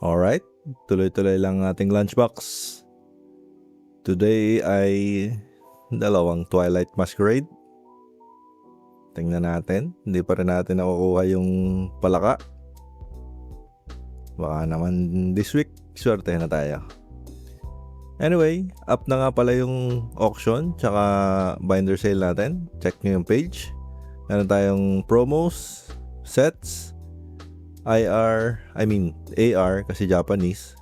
Alright, tuloy-tuloy lang ating lunchbox. Today ay dalawang Twilight Masquerade. Tingnan natin, hindi pa rin natin nakukuha yung palaka. Baka naman this week, swerte na tayo. Anyway, up na nga pala yung auction tsaka binder sale natin. Check nyo yung page. Meron tayong promos, sets, AR kasi Japanese,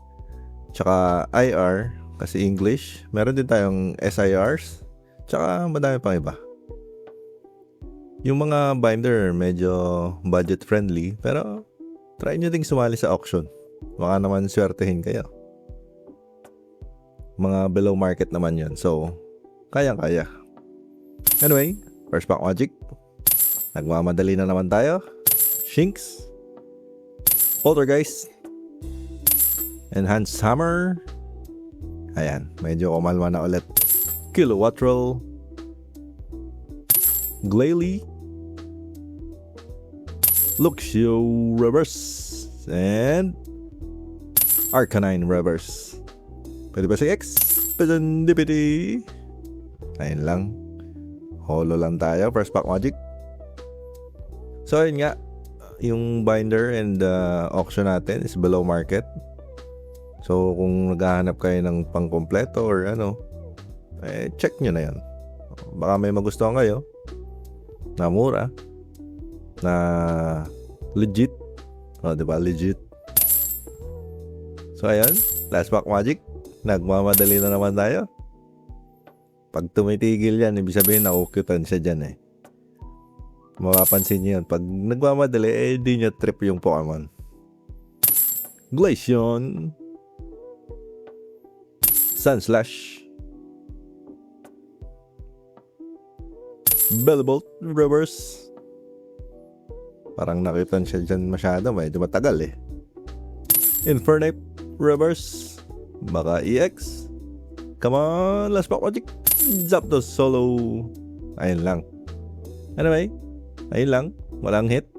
tsaka IR kasi English. Meron din tayong SIRs, tsaka madami pang iba. Yung mga binder medyo budget friendly, pero try nyo ding sumali sa auction. Baka naman swertehin kayo. Mga below market naman yun, so kayang-kaya. Anyway, first pack magic. Nagmamadali na naman tayo. Shinx, Poltergeist, Enhanced Hammer. Ayan, medyo kumalma na ulit. Kilowattrel, Glalie, Luxio Reverse, and Arcanine Reverse. Pwede ba si X? Serendipity. Ayun lang. Holo lang tayo. First pack magic. So ayun nga, yung binder and auction natin is below market. So kung naghahanap kayo ng pangkompleto or ano, check nyo na yan. Baka may magustuhan kayo na mura, na legit. Diba? Legit. So ayun, last pack magic. Nagmamadali na naman tayo. Pag tumitigil yan, ibig sabihin na-ocutan siya dyan Mapapansin niyo yun. Pag nagmamadali, di niya trip yung Pokemon. Glaceon, Sandslash, Bellbolt Reverse. Parang nakitan siya dyan masyado. Medyo matagal Infernape Reverse. Baka EX. Come on, last pack magic. Zapdos Solo. Ayun lang. Anyway, ayun lang. Walang hit.